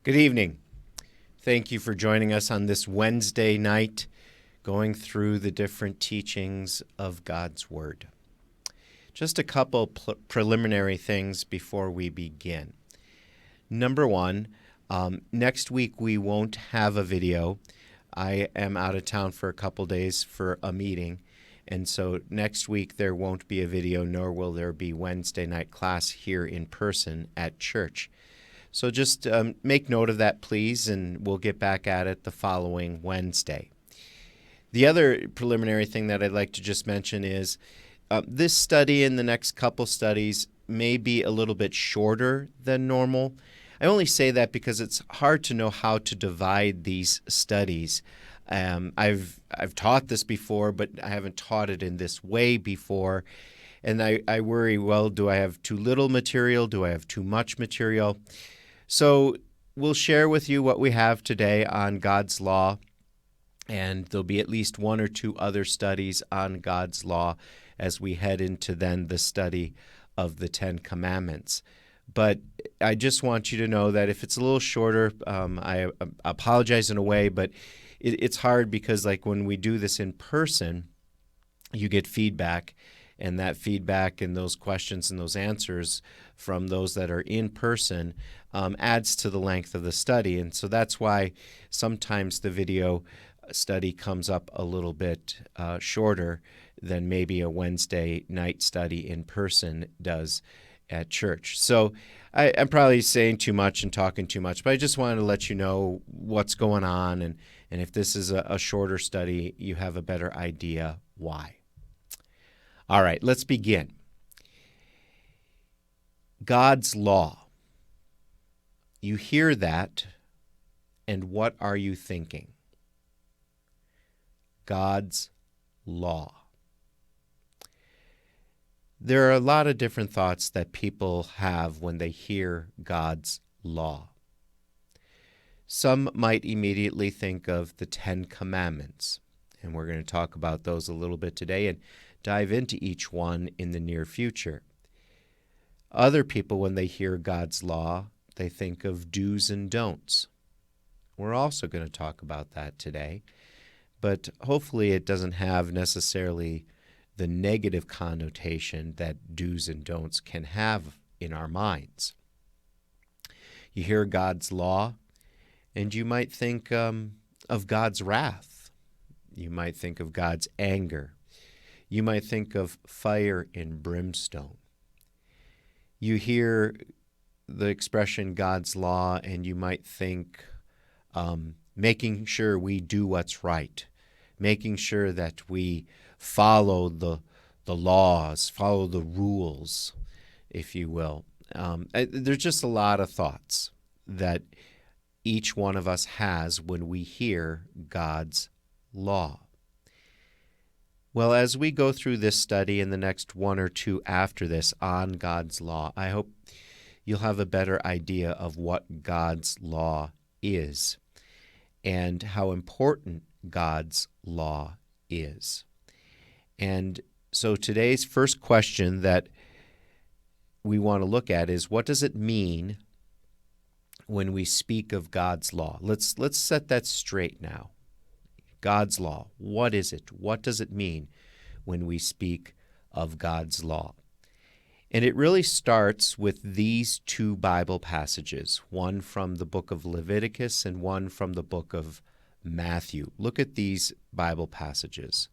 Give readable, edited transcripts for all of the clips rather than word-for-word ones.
Good evening. Thank you for joining us on this Wednesday night, going through the different teachings of God's Word. Just a couple preliminary things before we begin. Number one, next week we won't have a video. I am out of town for a couple days for a meeting, and so next week there won't be a video, nor will there be Wednesday night class here in person at church. So just make note of that, please, and we'll get back at it the following Wednesday. The other preliminary thing that I'd like to just mention is this study and the next couple studies may be a little bit shorter than normal. I only say that because it's hard to know how to divide these studies. I've taught this before, but I haven't taught it in this way before. And I worry, well, do I have too little material? Do I have too much material? So we'll share with you what we have today on God's law, and there'll be at least one or two other studies on God's law as we head into then the study of the Ten Commandments. But I just want you to know that if it's a little shorter, I apologize in a way, but it's hard because like when we do this in person, you get feedback, and that feedback and those questions and those answers from those that are in person adds to the length of the study. And so that's why sometimes the video study comes up a little bit shorter than maybe a Wednesday night study in person does at church. So I'm probably saying too much and talking too much, but I just wanted to let you know what's going on. And if this is a shorter study, you have a better idea why. All right, let's begin. God's law. You hear that, and what are you thinking? God's law. There are a lot of different thoughts that people have when they hear God's law. Some might immediately think of the Ten Commandments, and we're going to talk about those a little bit today and dive into each one in the near future. Other people, when they hear God's law, they think of do's and don'ts. We're also going to talk about that today, but hopefully it doesn't have necessarily the negative connotation that do's and don'ts can have in our minds. You hear God's law, and you might think of God's wrath. You might think of God's anger. You might think of fire and brimstone. You hear the expression God's law, and you might think making sure we do what's right, making sure that we follow the laws, follow the rules, if you will. There's just a lot of thoughts that each one of us has when we hear God's law. Well, as we go through this study and the next one or two after this on God's law, I hope you'll have a better idea of what God's law is and how important God's law is. And so today's first question that we want to look at is, what does it mean when we speak of God's law? Let's set that straight now. God's law. What is it? What does it mean when we speak of God's law? And it really starts with these two Bible passages, one from the book of Leviticus and one from the book of Matthew. Look at these Bible passages.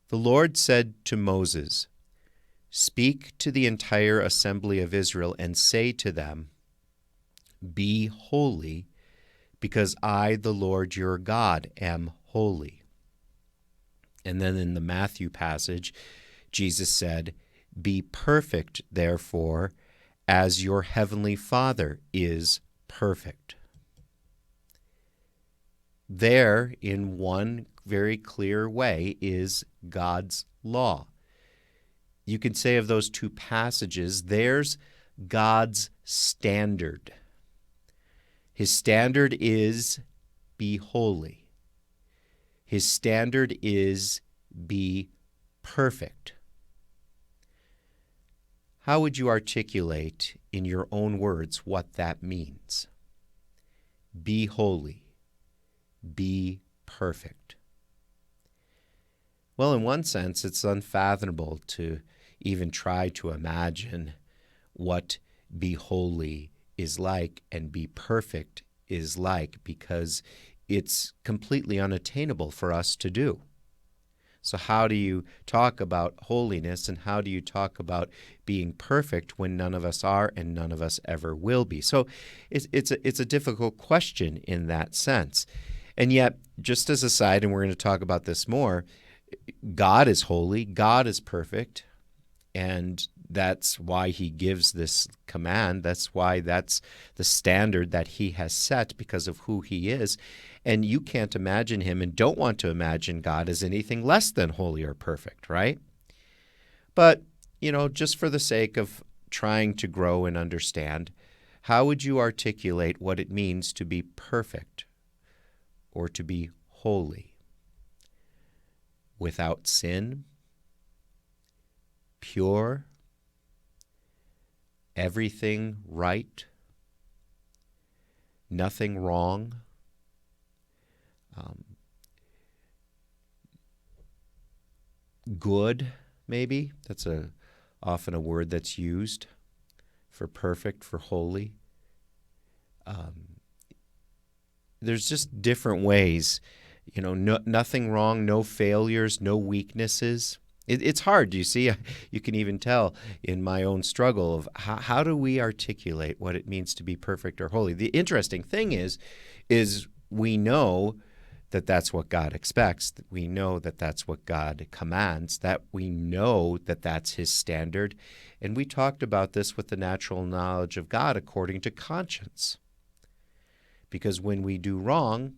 The Lord said to Moses, "Speak to the entire assembly of Israel and say to them, 'Be holy, because I, the Lord your God, am holy.'" And then in the Matthew passage, Jesus said, "Be perfect, therefore, as your heavenly Father is perfect." There, in one very clear way, is God's law. You can say of those two passages, there's God's standard. His standard is, be holy. His standard is, be perfect. How would you articulate in your own words what that means? Be holy. Be perfect. Well, in one sense, it's unfathomable to even try to imagine what be holy is like and be perfect is like, because it's completely unattainable for us to do. So how do you talk about holiness, and how do you talk about being perfect when none of us are and none of us ever will be? So it's a difficult question in that sense. And yet, just as a side, and we're going to talk about this more, God is holy, God is perfect, and that's why he gives this command. That's why that's the standard that he has set because of who he is. And you can't imagine him and don't want to imagine God as anything less than holy or perfect, right? But, just for the sake of trying to grow and understand, how would you articulate what it means to be perfect or to be holy? Without sin, pure, everything right, nothing wrong, good, maybe. That's often a word that's used for perfect, for holy. There's just different ways, nothing wrong, no failures, no weaknesses. It's hard, you see. You can even tell in my own struggle of how do we articulate what it means to be perfect or holy. The interesting thing is we know that that's what God expects. We know that that's what God commands, that we know that that's his standard. And we talked about this with the natural knowledge of God according to conscience. Because when we do wrong,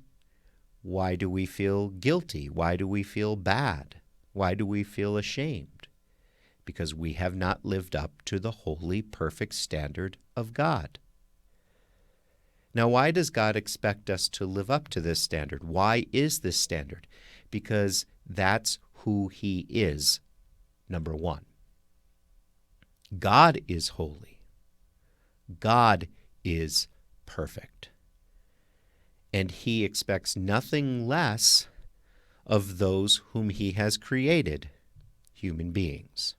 why do we feel guilty? Why do we feel bad? Why do we feel ashamed? Because we have not lived up to the holy, perfect standard of God. Now, why does God expect us to live up to this standard? Why is this standard? Because that's who he is, number one. God is holy. God is perfect. And he expects nothing less of those whom he has created, human beings.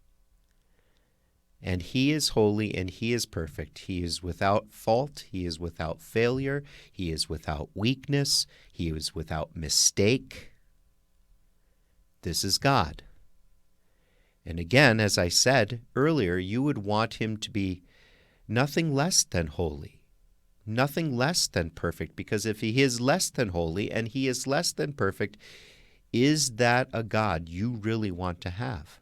And he is holy and he is perfect. He is without fault. He is without failure. He is without weakness. He is without mistake. This is God. And again, as I said earlier, you would want him to be nothing less than holy, nothing less than perfect, because if he is less than holy and he is less than perfect, is that a God you really want to have?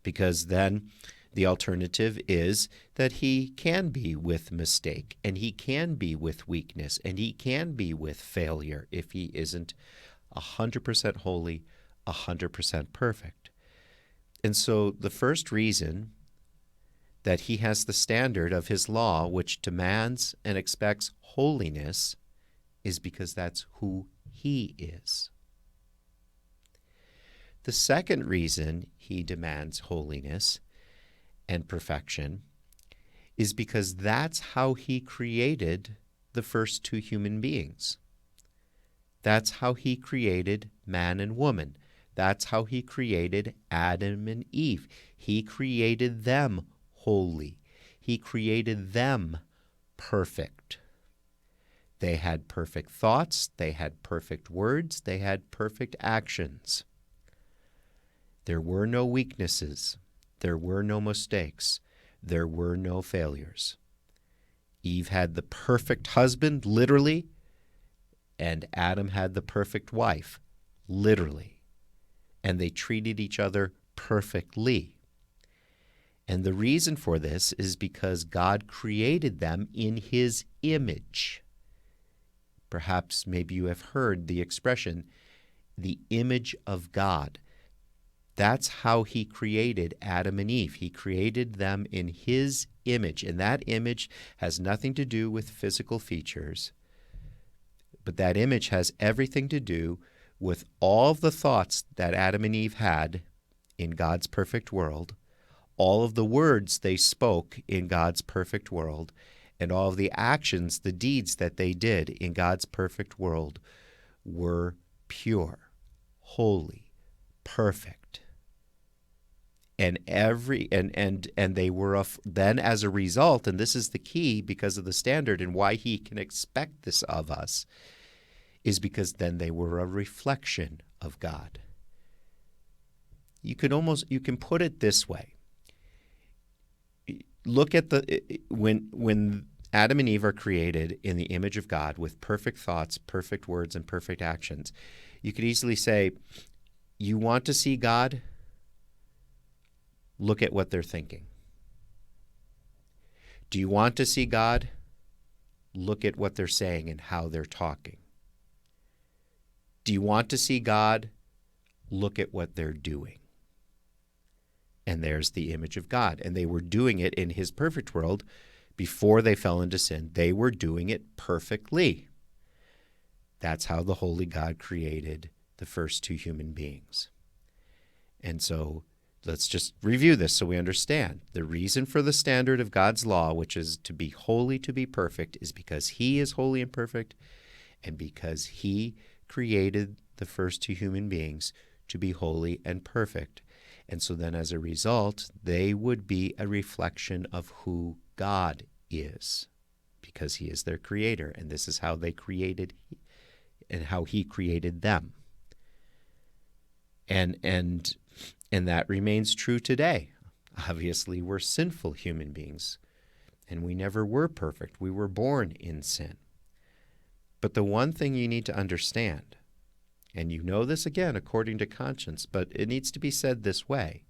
Because then the alternative is that he can be with mistake, and he can be with weakness, and he can be with failure if he isn't 100% holy, 100% perfect. And so the first reason that he has the standard of his law, which demands and expects holiness, is because that's who he is. The second reason he demands holiness and perfection is because that's how he created the first two human beings. That's how he created man and woman. That's how he created Adam and Eve. He created them holy. He created them perfect. They had perfect thoughts. They had perfect words. They had perfect actions. There were no weaknesses. There were no mistakes. There were no failures. Eve had the perfect husband, literally, and Adam had the perfect wife, literally. And they treated each other perfectly. And the reason for this is because God created them in his image. Perhaps maybe you have heard the expression, the image of God. That's how he created Adam and Eve. He created them in his image, and that image has nothing to do with physical features, but that image has everything to do with all of the thoughts that Adam and Eve had in God's perfect world, all of the words they spoke in God's perfect world, and all of the actions, the deeds that they did in God's perfect world were pure, holy, perfect. And they were then, as a result, and this is the key because of the standard and why he can expect this of us, is because then they were a reflection of God. You can put it this way. Look at when Adam and Eve are created in the image of God with perfect thoughts, perfect words, and perfect actions. You could easily say, you want to see God? Look at what they're thinking. Do you want to see God? Look at what they're saying and how they're talking. Do you want to see God? Look at what they're doing. And there's the image of God. And they were doing it in his perfect world before they fell into sin. They were doing it perfectly. That's how the holy God created the first two human beings. And so let's just review this so we understand. The reason for the standard of God's law, which is to be holy, to be perfect, is because he is holy and perfect, and because he created the first two human beings to be holy and perfect. And so then as a result, they would be a reflection of who God is, because he is their creator, and this is how they created and how he created them. And that remains true today. Obviously, we're sinful human beings, and we never were perfect. We were born in sin. But the one thing you need to understand, and you know this again according to conscience, but it needs to be said this way,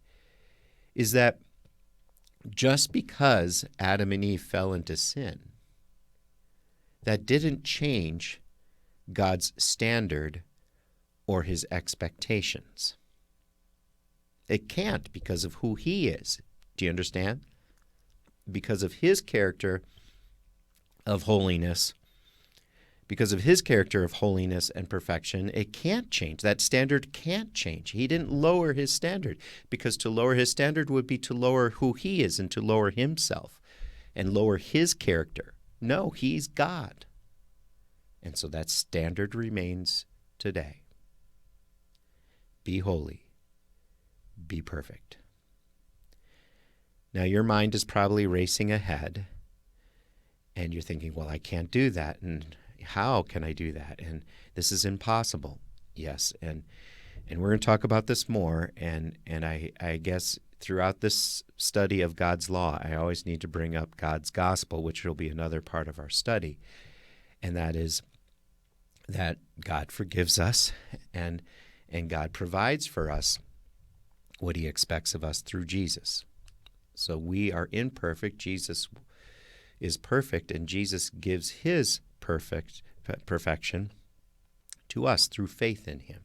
is that just because Adam and Eve fell into sin, that didn't change God's standard or his expectations. It can't, because of who he is. Do you understand? Because of his character of holiness, and perfection, it can't change. That standard can't change. He didn't lower his standard, because to lower his standard would be to lower who he is and to lower himself and lower his character. No, he's God. And so that standard remains today. Be holy. Be perfect. Now your mind is probably racing ahead, and you're thinking, well, I can't do that, and how can I do that? And this is impossible. Yes, and we're going to talk about this more, and I guess throughout this study of God's law, I always need to bring up God's gospel, which will be another part of our study, and that is that God forgives us, and God provides for us what he expects of us through Jesus. So we are imperfect. Jesus is perfect, and Jesus gives his perfection to us through faith in him.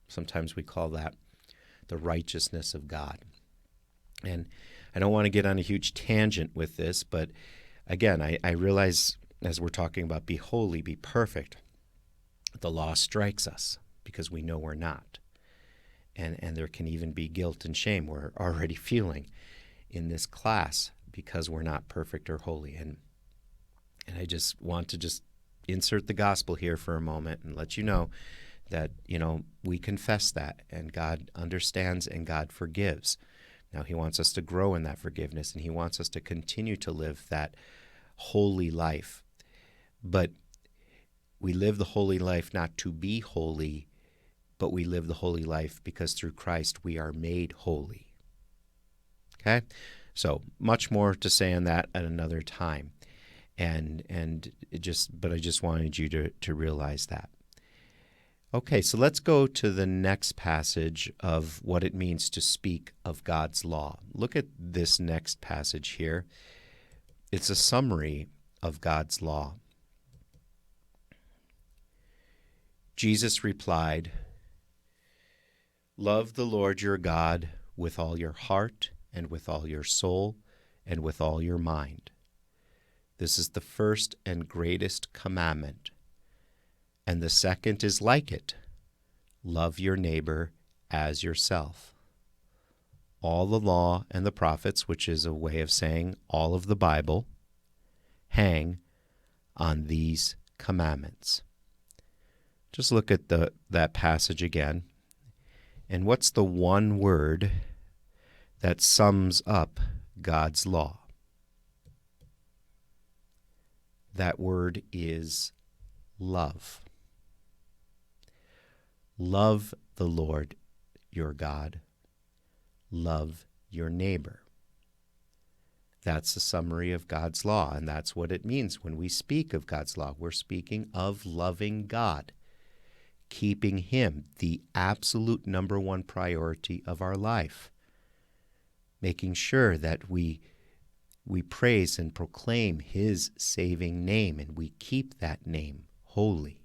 Sometimes we call that the righteousness of God. And I don't want to get on a huge tangent with this, but again, I realize as we're talking about be holy, be perfect, the law strikes us because we know we're not. And there can even be guilt and shame we're already feeling in this class because we're not perfect or holy. And I just want to just insert the gospel here for a moment and let you know that, we confess that, and God understands and God forgives. Now, he wants us to grow in that forgiveness, and he wants us to continue to live that holy life. But we live the holy life not to be holy, but we live the holy life because through Christ we are made holy. Okay? So much more to say on that at another time. But I just wanted you to realize that. Okay, so let's go to the next passage of what it means to speak of God's law. Look at this next passage here. It's a summary of God's law. Jesus replied, "Love the Lord your God with all your heart and with all your soul and with all your mind. This is the first and greatest commandment. And the second is like it. Love your neighbor as yourself. All the law and the prophets," which is a way of saying all of the Bible, hang on these commandments. Just look at that passage again. And what's the one word that sums up God's law? That word is love. Love the Lord your God. Love your neighbor. That's the summary of God's law, and that's what it means when we speak of God's law. We're speaking of loving God, keeping Him the absolute number one priority of our life, making sure that we praise and proclaim His saving name, and we keep that name holy,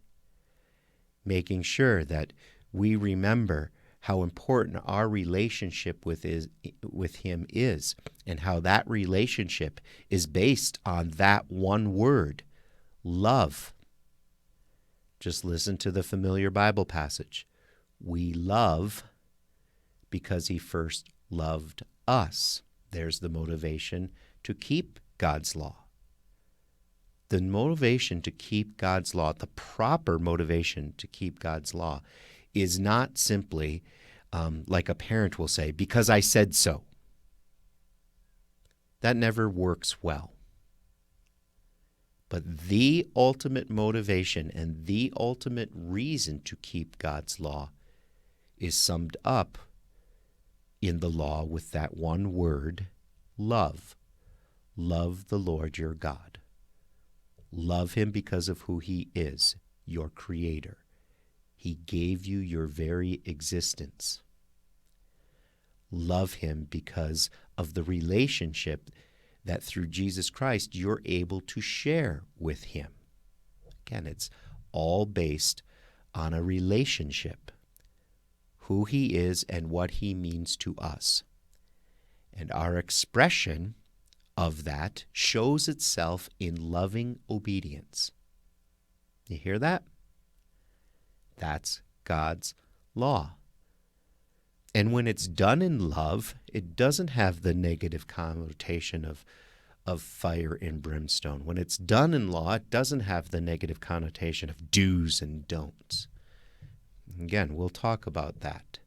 making sure that we remember how important our relationship with Him is, and how that relationship is based on that one word, love. Just listen to the familiar Bible passage. We love because He first loved us. There's the motivation to keep God's law. The motivation to keep God's law, the proper motivation to keep God's law, is not simply like a parent will say, because I said so. That never works well. But the ultimate motivation and the ultimate reason to keep God's law is summed up in the law with that one word, love. Love the Lord your God. Love Him because of who He is, your Creator. He gave you your very existence. Love Him because of the relationship that through Jesus Christ you're able to share with Him. Again, it's all based on a relationship, who He is and what He means to us. And our expression of that shows itself in loving obedience. You hear that? That's God's law. And when it's done in love, it doesn't have the negative connotation of fire and brimstone. When it's done in law, it doesn't have the negative connotation of do's and don'ts. Again, we'll talk about that.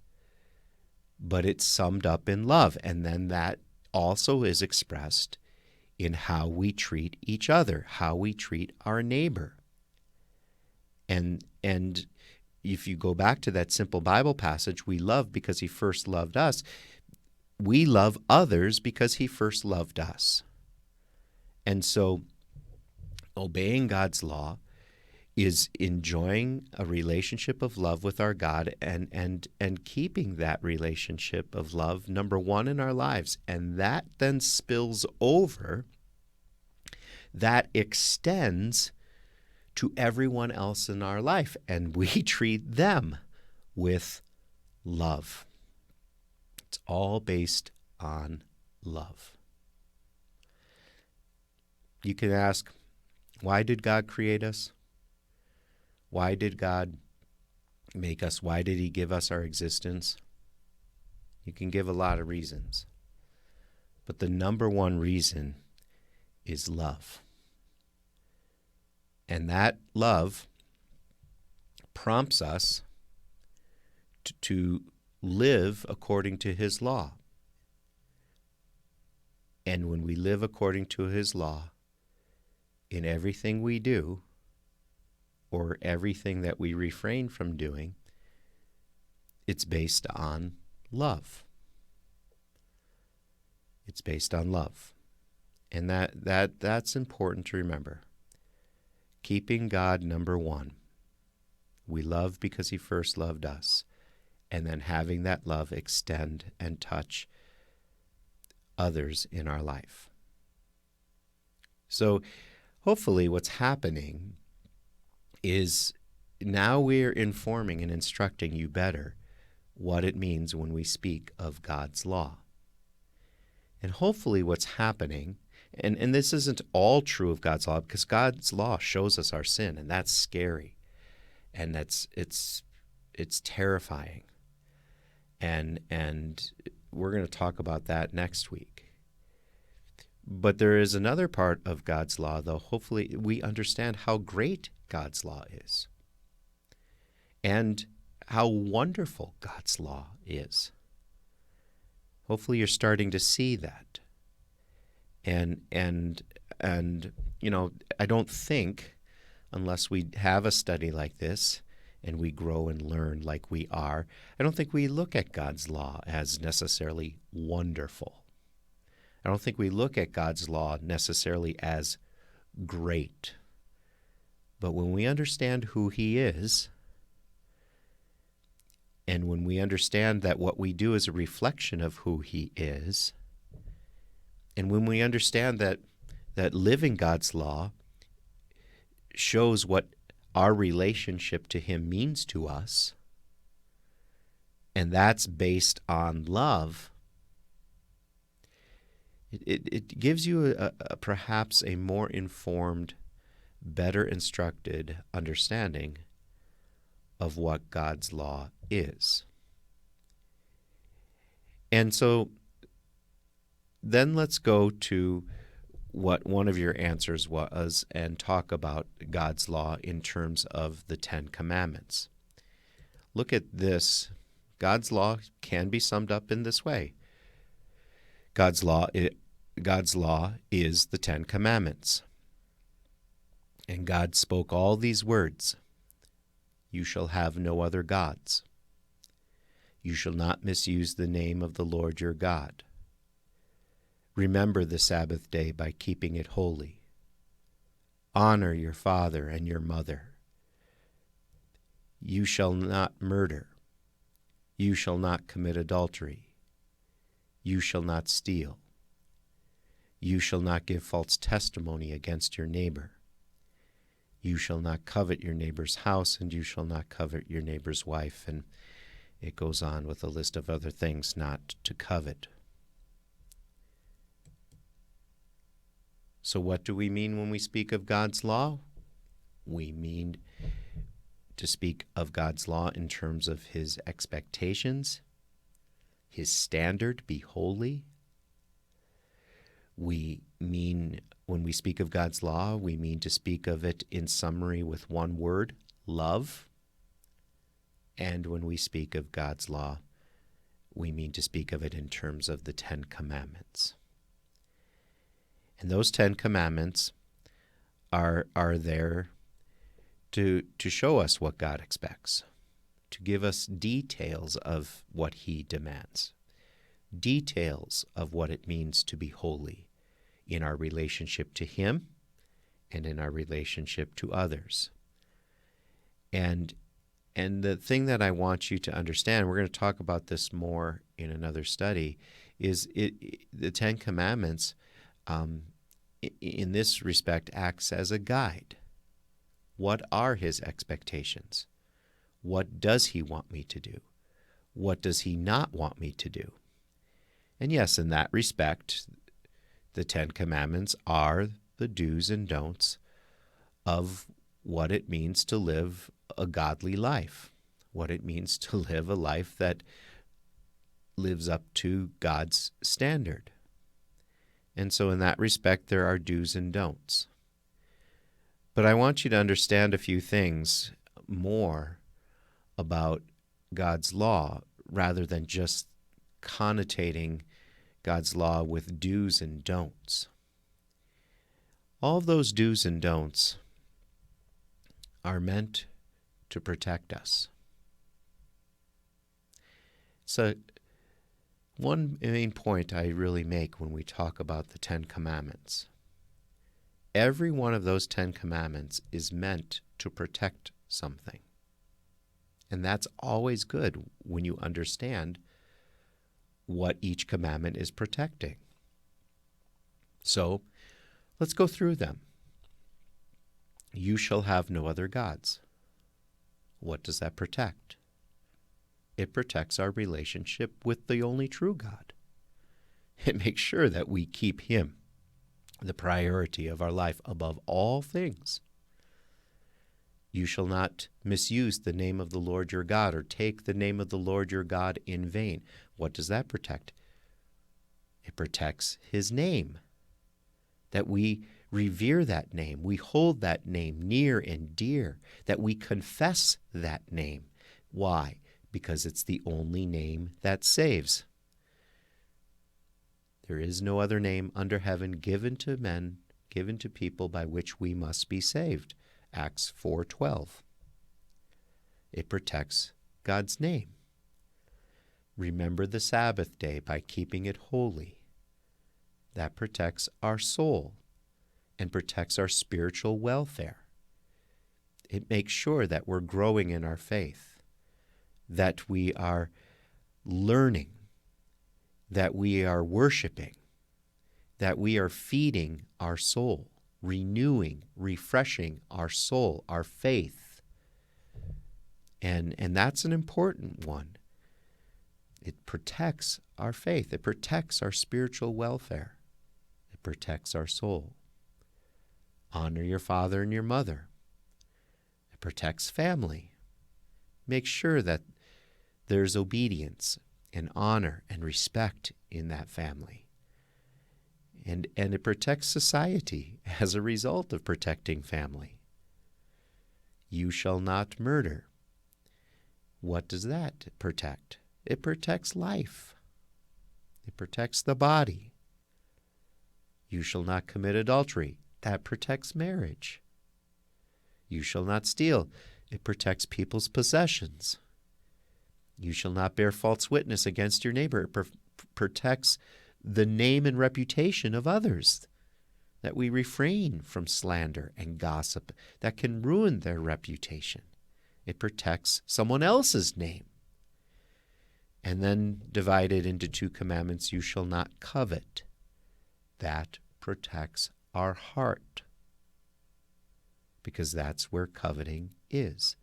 But it's summed up in love, and then that also is expressed in how we treat each other, how we treat our neighbor. And if you go back to that simple Bible passage, we love because He first loved us. We love others because He first loved us. And so obeying God's law is enjoying a relationship of love with our God and keeping that relationship of love number one in our lives. And that then spills over, that extends to everyone else in our life, and we treat them with love. It's all based on love. You can ask, why did God create us? Why did God make us? Why did He give us our existence? You can give a lot of reasons. But the number one reason is love. And that love prompts us to live according to His law. And when we live according to His law, in everything we do, or everything that we refrain from doing, it's based on love. It's based on love. And that's important to remember. Keeping God number one. We love because He first loved us. And then having that love extend and touch others in our life. So hopefully what's happening is now we're informing and instructing you better what it means when we speak of God's law. And hopefully what's happening, and this isn't all true of God's law, because God's law shows us our sin, and that's scary. And it's terrifying. And we're going to talk about that next week. But there is another part of God's law, though. Hopefully we understand how great God's law is and how wonderful God's law is. Hopefully you're starting to see that. And I don't think, unless we have a study like this and we grow and learn like we are, I don't think we look at God's law as necessarily wonderful. I don't think we look at God's law necessarily as great. But when we understand who He is, and when we understand that what we do is a reflection of who He is, and when we understand that living God's law shows what our relationship to Him means to us, and that's based on love, it gives you perhaps a more informed, better instructed understanding of what God's law is. And so then let's go to what one of your answers was and talk about God's law in terms of the Ten Commandments. Look at this. God's law can be summed up in this way. God's law is the Ten Commandments. And God spoke all these words. You shall have no other gods. You shall not misuse the name of the Lord your God. Remember the Sabbath day by keeping it holy. Honor your father and your mother. You shall not murder. You shall not commit adultery. You shall not steal. You shall not give false testimony against your neighbor. You shall not covet your neighbor's house, and you shall not covet your neighbor's wife. And it goes on with a list of other things not to covet. So what do we mean when we speak of God's law? We mean to speak of God's law in terms of His expectations, His standard, be holy. We mean, when we speak of God's law, we mean to speak of it in summary with one word, love. And when we speak of God's law, we mean to speak of it in terms of the Ten Commandments. And those Ten Commandments are there to show us what God expects, to give us details of what He demands, details of what it means to be holy in our relationship to Him and in our relationship to others. And the thing that I want you to understand, we're going to talk about this more in another study, is the Ten Commandments in this respect acts as a guide. What are His expectations? What does He want me to do? What does He not want me to do? And yes, in that respect, the Ten Commandments are the do's and don'ts of what it means to live a godly life, what it means to live a life that lives up to God's standard. And so in that respect, there are do's and don'ts. But I want you to understand a few things more about God's law rather than just connotating God's law with do's and don'ts. All of those do's and don'ts are meant to protect us. So one main point I really make when we talk about the Ten Commandments, every one of those Ten Commandments is meant to protect something. And that's always good when you understand what each commandment is protecting. So let's go through them. You shall have no other gods. What does that protect? It protects our relationship with the only true God. It makes sure that we keep Him the priority of our life above all things. You shall not misuse the name of the Lord your God or take the name of the Lord your God in vain. What does that protect? It protects His name. that we revere that name, we hold that name near and dear, that we confess that name. Why? Because it's the only name that saves. There is no other name under heaven given to men, given to people by which we must be saved. Acts 4:12. It protects God's name. Remember the Sabbath day by keeping it holy. That protects our soul and protects our spiritual welfare. It makes sure that we're growing in our faith, that we are learning, that we are worshiping, that we are feeding our soul, renewing, refreshing our soul, our faith. And that's an important one. It protects our faith. It protects our spiritual welfare. It protects our soul. Honor your father and your mother. It protects family. Make sure that there's obedience and honor and respect in that family. And it protects society as a result of protecting family. You shall not murder. What does that protect? It protects life. It protects the body. You shall not commit adultery. That protects marriage. You shall not steal. It protects people's possessions. You shall not bear false witness against your neighbor. It protects the name and reputation of others, that we refrain from slander and gossip that can ruin their reputation. It protects someone else's name. And then divided into 2 commandments, you shall not covet. That protects our heart, because that's where coveting is.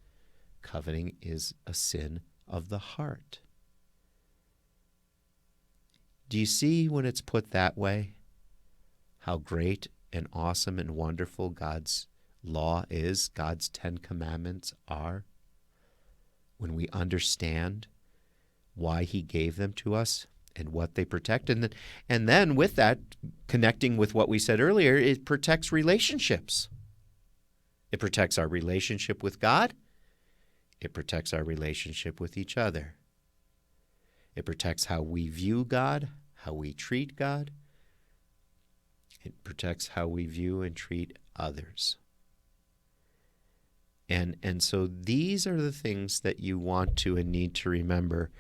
Coveting is a sin of the heart. Do you see, when it's put that way, how great and awesome and wonderful God's law is, God's 10 commandments are? When we understand why he gave them to us and what they protect. And then with that, connecting with what we said earlier, it protects relationships. It protects our relationship with God. It protects our relationship with each other. It protects how we view God, how we treat God. It protects how we view and treat others. And so these are the things that you want to and need to remember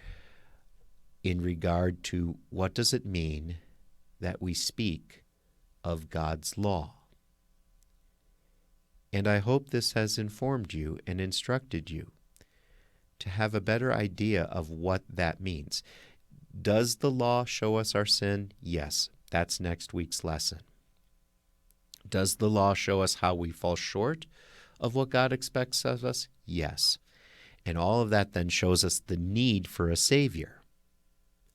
in regard to what does it mean that we speak of God's law. And I hope this has informed you and instructed you to have a better idea of what that means. Does the law show us our sin? Yes, that's next week's lesson. Does the law show us how we fall short of what God expects of us? Yes. And all of that then shows us the need for a Savior.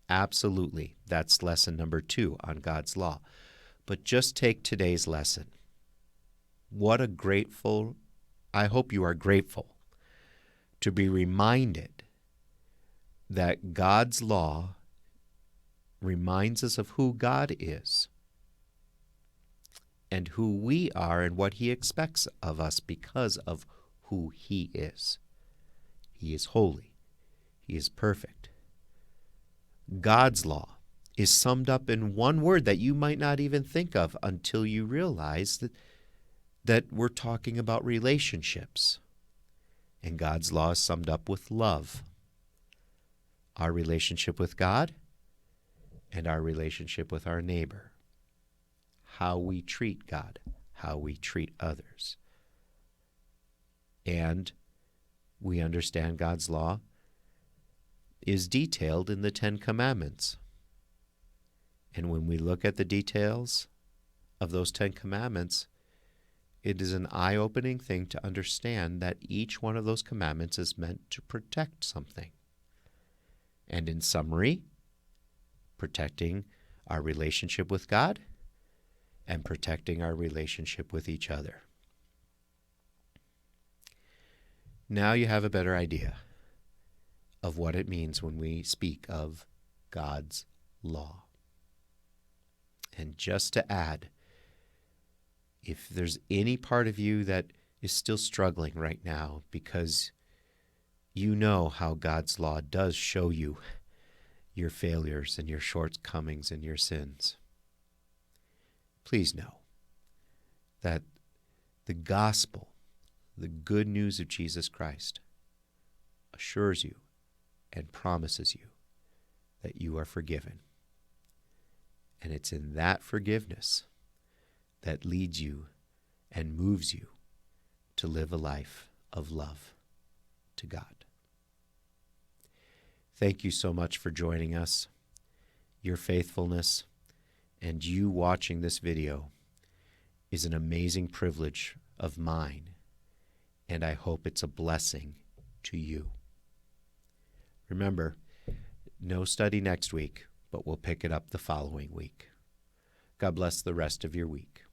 Absolutely. That's lesson number 2 on God's law. But just take today's lesson. I hope you are grateful to be reminded that God's law reminds us of who God is and who we are and what he expects of us because of who he is. He is holy. He is perfect. God's law is summed up in one word that you might not even think of until you realize that we're talking about relationships. And God's law is summed up with love. Our relationship with God and our relationship with our neighbor. How we treat God, how we treat others. And we understand God's law is detailed in the 10 Commandments. And when we look at the details of those 10 Commandments, it is an eye-opening thing to understand that each one of those commandments is meant to protect something. And in summary, protecting our relationship with God and protecting our relationship with each other. Now you have a better idea of what it means when we speak of God's law. And just to add, If there's any part of you that is still struggling right now because you know how God's law does show you your failures and your shortcomings and your sins, please know that the gospel, the good news of Jesus Christ, assures you and promises you that you are forgiven. And it's in that forgiveness that leads you and moves you to live a life of love to God. Thank you so much for joining us. Your faithfulness and you watching this video is an amazing privilege of mine, and I hope it's a blessing to you. Remember, no study next week, but we'll pick it up the following week. God bless the rest of your week.